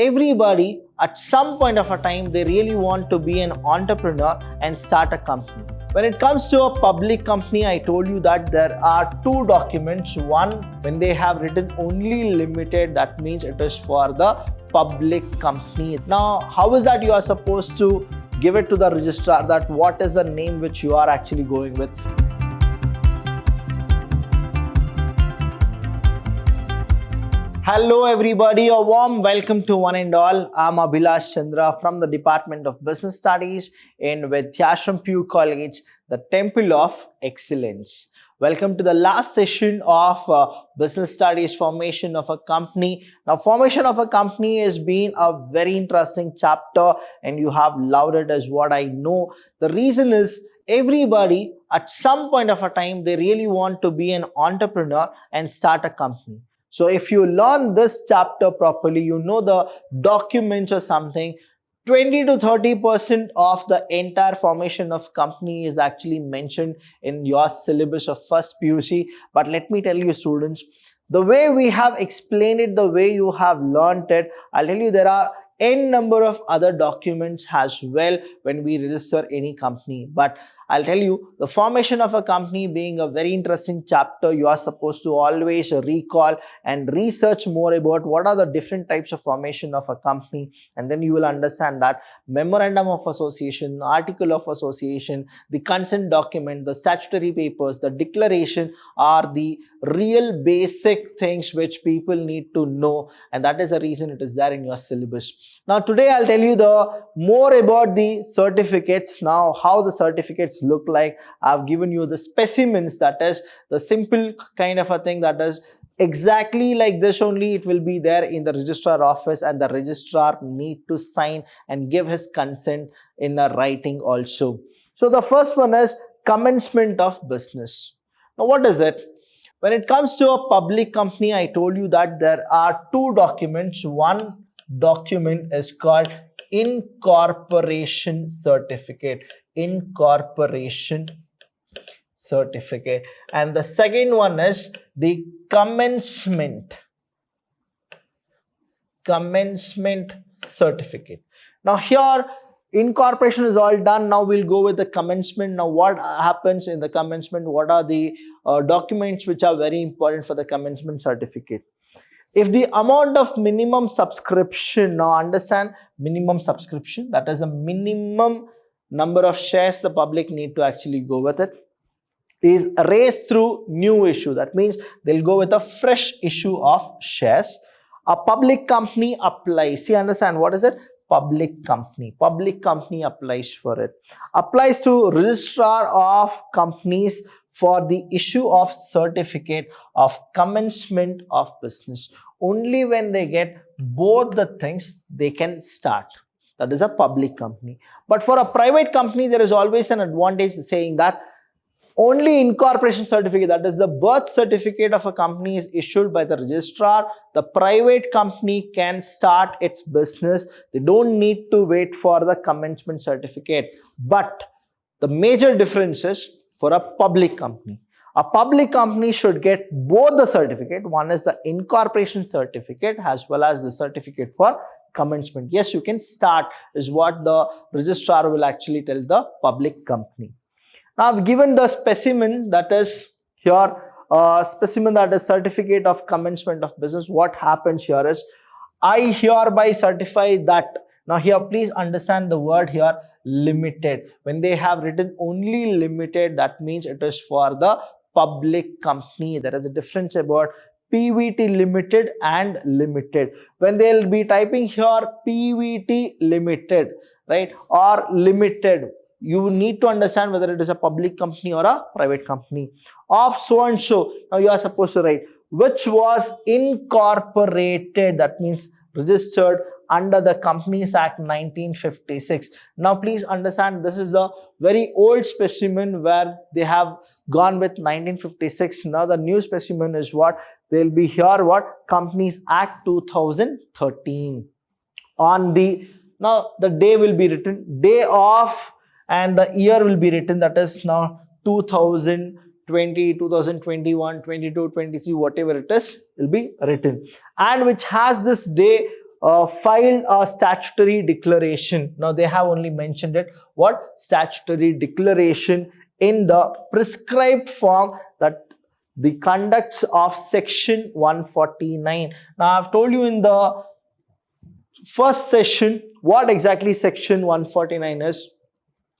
everybody at some point of a time they really want to be an entrepreneur and start a company. When it comes to a public company, I told you that there are two documents. One, when they have written only limited, that means it is for the public company. Now, how is that you are supposed to give it to the registrar that what is the name which you are actually going with? Hello everybody, a warm welcome to one and all. I'm Abhilash Chandra from the Department of Business Studies in Vidyashram PU College, the Temple of Excellence. Welcome to the last session of Business Studies Formation of a Company. Now, formation of a company has been a very interesting chapter and you have loved it as what I know. The reason is everybody at some point of a time, they really want to be an entrepreneur and start a company. So if you learn this chapter properly, you know the documents or something, 20 to 30% of the entire formation of company is actually mentioned in your syllabus of first PUC. But let me tell you students, the way we have explained it, the way you have learned it, I'll tell you there are n number of other documents as well when we register any company. But I'll tell you, the formation of a company being a very interesting chapter, you are supposed to always recall and research more about what are the different types of formation of a company, and then you will understand that memorandum of association, article of association, the consent document, the statutory papers, the declaration are the real basic things which people need to know, and that is the reason it is there in your syllabus. Now today I'll tell you the more about the certificates. Now how the certificates look like. I've given you the specimens, that is the simple kind of a thing, that is exactly like this only. It will be there in the registrar office and the registrar need to sign and give his consent in the writing also. So the first one is commencement of business. Now what is it? When it comes to a public company, I told you that there are two documents. One document is called incorporation certificate. Incorporation certificate. And the second one is the commencement certificate. Now here incorporation is all done. Now we'll go with the commencement. Now what happens in the commencement? What are the documents which are very important for the commencement certificate? If the amount of minimum subscription, now understand minimum subscription, that is a minimum number of shares the public need to actually go with it, is raised through new issue. That means they'll go with a fresh issue of shares. A public company applies. See, understand what is it? Public company. Public company applies for it. Applies to registrar of companies for the issue of certificate of commencement of business. Only when they get both the things, they can start. That is a public company. But for a private company, there is always an advantage saying that only incorporation certificate, that is the birth certificate of a company, is issued by the registrar. The private company can start its business. They don't need to wait for the commencement certificate. But the major difference is for a public company. A public company should get both the certificate. One is the incorporation certificate as well as the certificate for commencement. Yes, you can start is what the registrar will actually tell the public company. Now I've given the specimen, that is here, specimen, that is certificate of commencement of business. What happens here is, I hereby certify that. Now here please understand the word here, limited. When they have written only limited, that means it is for the public company. There is a difference about PVT limited and limited. When they'll be typing here PVT limited, right, or limited, you need to understand whether it is a public company or a private company. Of so and so, now you are supposed to write which was incorporated, that means registered under the Companies Act 1956. Now please understand, this is a very old specimen where they have gone with 1956. Now the new specimen is what? They'll be here what? Companies Act 2013. On the, now the day will be written, day of, and the year will be written, that is now 2020, 2021, 22, 23, whatever it is will be written, and which has this day filed a statutory declaration. Now they have only mentioned it, what statutory declaration in the prescribed form, that the conducts of section 149. Now I've told you in the first session what exactly section 149 is,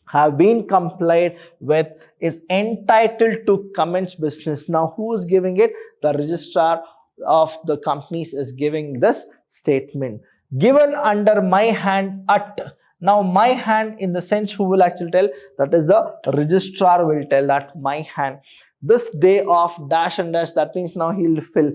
have been complied with, is entitled to commence business. Now who is giving it? The registrar of the companies is giving this statement. Given under my hand at. Now my hand in the sense who will actually tell? That is the registrar will tell that my hand. This day of dash and dash, that means now he will fill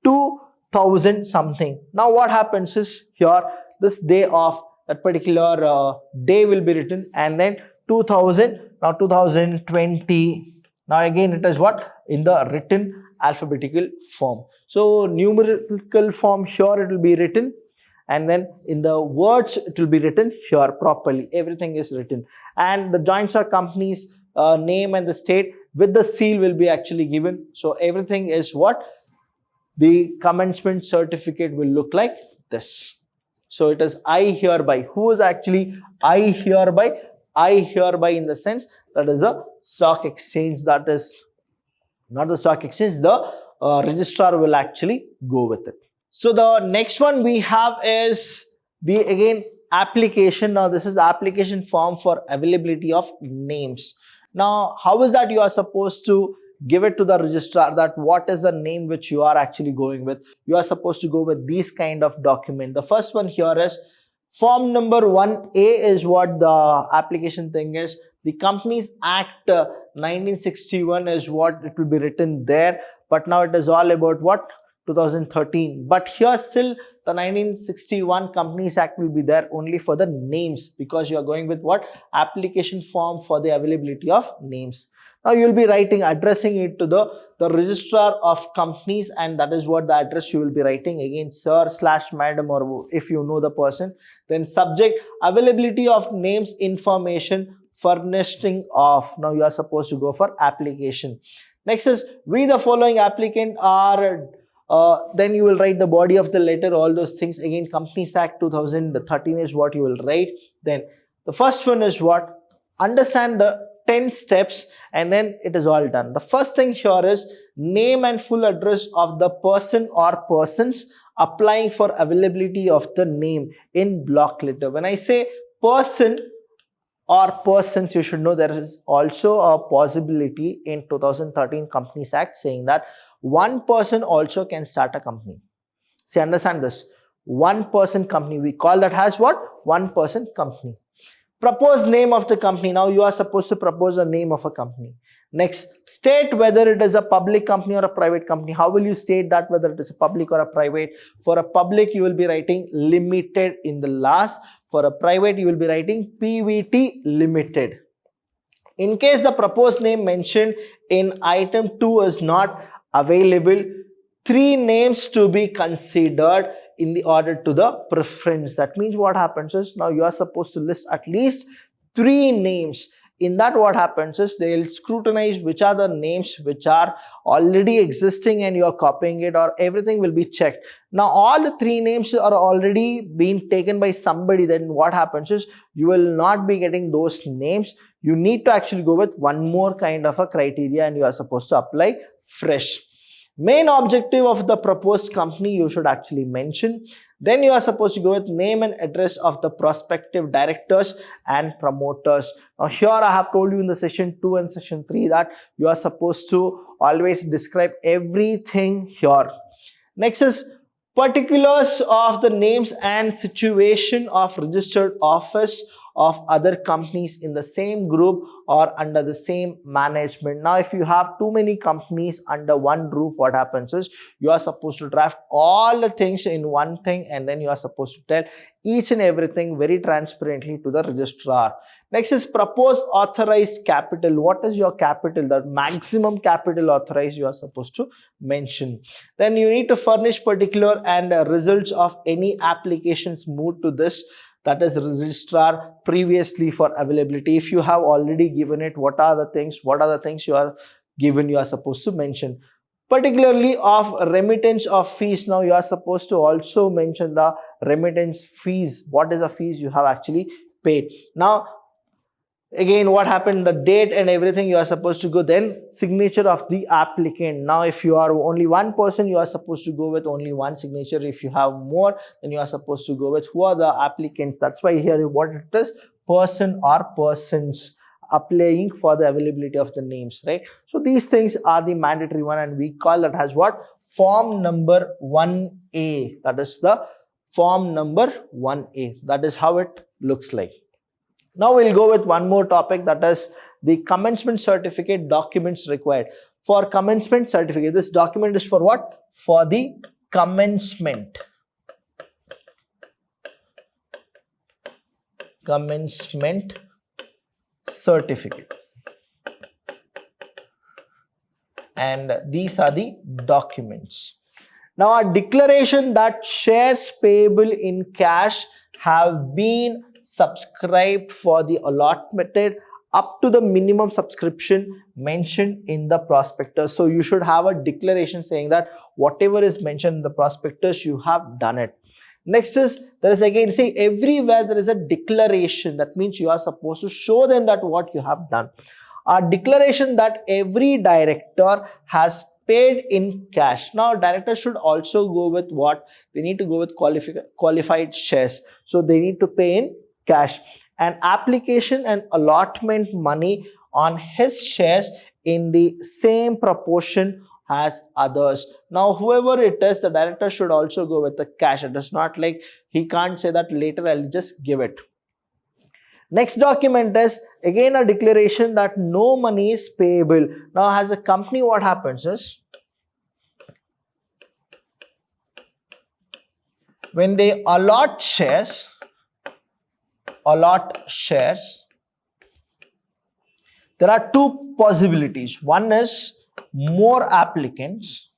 2000 something. Now what happens is here this day of that particular day will be written, and then 2000, now 2020. Now again it is what? In the written alphabetical form. So numerical form here it will be written, and then in the words it will be written here properly. Everything is written, and the joint stock company's name and the state with the seal will be actually given. So everything is what? The commencement certificate will look like this. So it is I hereby. Who is actually I hereby? I hereby in the sense that is a stock exchange, that is not the stock exchange, the registrar will actually go with it. So the next one we have is the again application. Now this is application form for availability of names. Now how is that you are supposed to give it to the registrar, that what is the name which you are actually going with? You are supposed to go with these kind of document. The first one here is form number 1A is what the application thing is. The Companies Act 1961 is what it will be written there, but now it is all about what? 2013. But here still the 1961 Companies Act will be there only for the names, because you are going with what? Application form for the availability of names. Now you will be writing, addressing it to the registrar of companies, and that is what the address you will be writing. Again, sir / madam, or if you know the person. Then subject, availability of names information furnishing of. Now you are supposed to go for application. Next is we the following applicant are. Then you will write the body of the letter, all those things. Again, Companies Act 2013 is what you will write. Then the first one is what? Understand the 10 steps, and then it is all done. The first thing here is name and full address of the person or persons applying for availability of the name in block letter. When I say person or persons, you should know there is also a possibility in 2013 Companies Act saying that one person also can start a company. See, understand this. One person company, we call that as what? One person company. Propose name of the company. Now you are supposed to propose a name of a company. Next, state whether it is a public company or a private company. How will you state that whether it is a public or a private? For a public, you will be writing limited in the last. For a private, you will be writing PVT limited. In case the proposed name mentioned in item 2 is not available, 3 names to be considered in the order to the preference. That means what happens is now you are supposed to list at least 3 names. In that what happens is they will scrutinize which are the names which are already existing and you are copying it, or everything will be checked. Now all the 3 names are already being taken by somebody. Then what happens is you will not be getting those names. You need to actually go with one more kind of a criteria, and you are supposed to apply fresh. Main objective of the proposed company you should actually mention. Then you are supposed to go with name and address of the prospective directors and promoters. Now here I have told you in the session 2 and session 3 that you are supposed to always describe everything here. Next is particulars of the names and situation of registered office of other companies in the same group or under the same management. Now if you have too many companies under one roof, what happens is you are supposed to draft all the things in one thing, and then you are supposed to tell each and everything very transparently to the registrar. Next is proposed authorized capital. What is your capital? The maximum capital authorized you are supposed to mention. Then you need to furnish particular and results of any applications moved to this, that is registrar previously for availability. If you have already given it, what are the things you are given, you are supposed to mention. particularly of remittance of fees. Now you are supposed to also mention the remittance fees. What is the fees you have actually paid? Now again, what happened, the date and everything you are supposed to go, then signature of the applicant. Now if you are only one person, you are supposed to go with only one signature. If you have more, then you are supposed to go with who are the applicants. That's why here what it is, person or persons applying for the availability of the names, right? So these things are the mandatory one, and we call that as what, form number 1A. That is the form number 1A. That is how it looks like. Now we'll go with one more topic, that is the commencement certificate documents required. For commencement certificate, this document is for what? For the commencement. Commencement certificate. And these are the documents. Now a declaration that shares payable in cash have been subscribed for the allotted up to the minimum subscription mentioned in the prospectus. So you should have a declaration saying that whatever is mentioned in the prospectus, you have done it. Next is, there is again, see, everywhere there is a declaration. That means you are supposed to show them that what you have done. A declaration that every director has paid in cash. Now directors should also go with what? They need to go with qualified shares. So they need to pay in cash. An application and allotment money on his shares in the same proportion as others. Now whoever it is, the director should also go with the cash. It is not like he can't say that later I'll just give it. Next document is again a declaration that no money is payable. Now as a company, what happens is, when they allot shares, there are two possibilities. One is more applicants,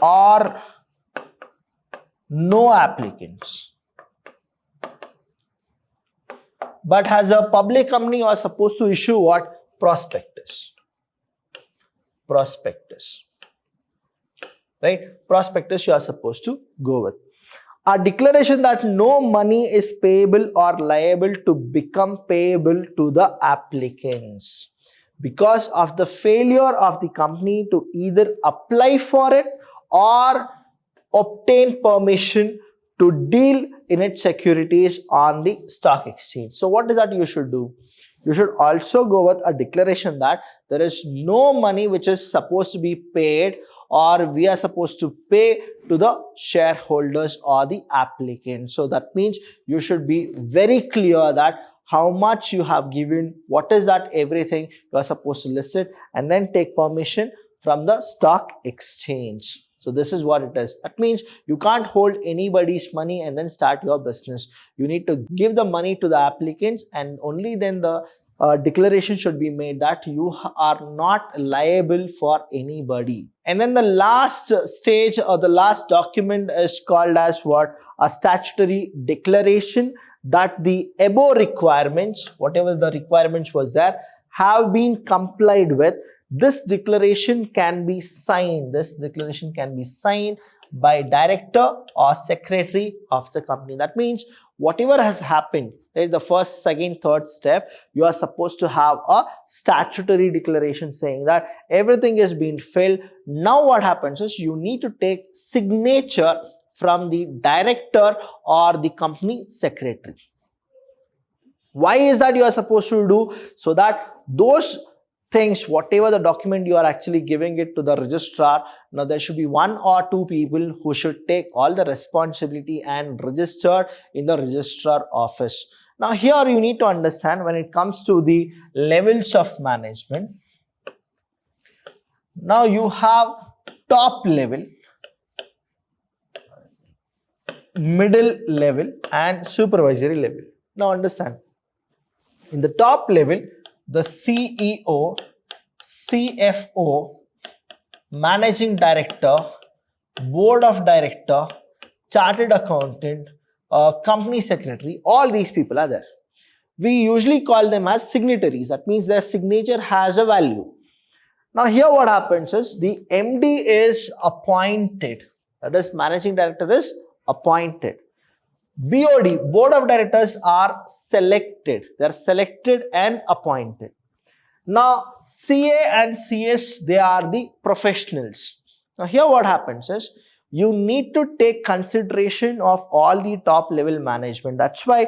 or no applicants. But as a public company, you are supposed to issue what? Prospectus. Right? Prospectus you are supposed to go with. A declaration that no money is payable or liable to become payable to the applicants because of the failure of the company to either apply for it or obtain permission to deal in its securities on the stock exchange. So what is that you should do? You should also go with a declaration that there is no money which is supposed to be paid or we are supposed to pay to the shareholders or the applicant. So that means you should be very clear that how much you have given, what is that everything, you are supposed to list it and then take permission from the stock exchange. So this is what it is. That means you can't hold anybody's money and then start your business. You need to give the money to the applicants and only then the declaration should be made that you are not liable for anybody. And then the last stage or the last document is called as what? A statutory declaration that the above requirements, whatever the requirements was there, have been complied with. This declaration can be signed. By director or secretary of the company. That means whatever has happened, right, the first, second, third step, you are supposed to have a statutory declaration saying that everything is being filled. Now what happens is you need to take signature from the director or the company secretary. Why is that you are supposed to do? So that those things, whatever the document you are actually giving it to the registrar, now there should be one or two people who should take all the responsibility and register in the registrar office. Now here you need to understand when it comes to the levels of management. Now you have top level, middle level and supervisory level. Now understand, in the top level, the CEO, CFO, Managing Director, Board of Director, Chartered Accountant, Company Secretary, all these people are there. we usually call them as signatories. That means their signature has a value. Now here what happens is the MD is appointed. That is, managing director is appointed. BOD, board of directors, are selected. They are selected and appointed. Now CA and CS, they are the professionals. Now here what happens is you need to take consideration of all the top level management. That's why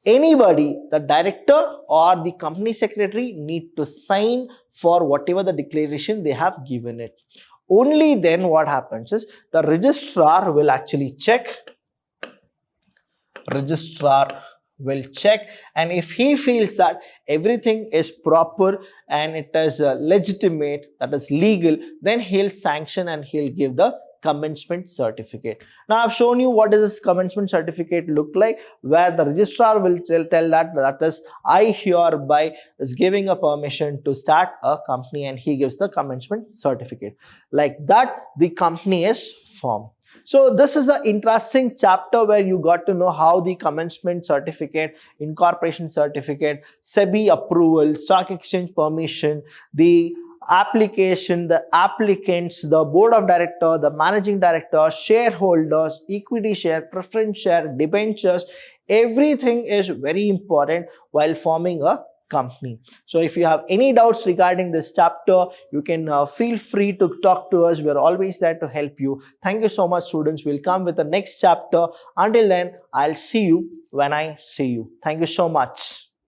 anybody, the director or the company secretary, need to sign for whatever the declaration they have given it. Only then what happens is the registrar will actually check. Registrar will check, and if he feels that everything is proper and it is legitimate, that is legal, then he'll sanction and he'll give the commencement certificate. Now I've shown you what does this commencement certificate look like, where the registrar will tell that is, I hereby is giving a permission to start a company, and he gives the commencement certificate. Like that, the company is formed. So this is an interesting chapter where you got to know how the commencement certificate, incorporation certificate, SEBI approval, stock exchange permission, the application, the applicants, the board of director, the managing director, shareholders, equity share, preference share, debentures, everything is very important while forming a company. So if you have any doubts regarding this chapter, you can feel free to talk to us. We're always there to help you. Thank you so much, students. We'll come with the next chapter. Until then, I'll see you when I see you. Thank you so much.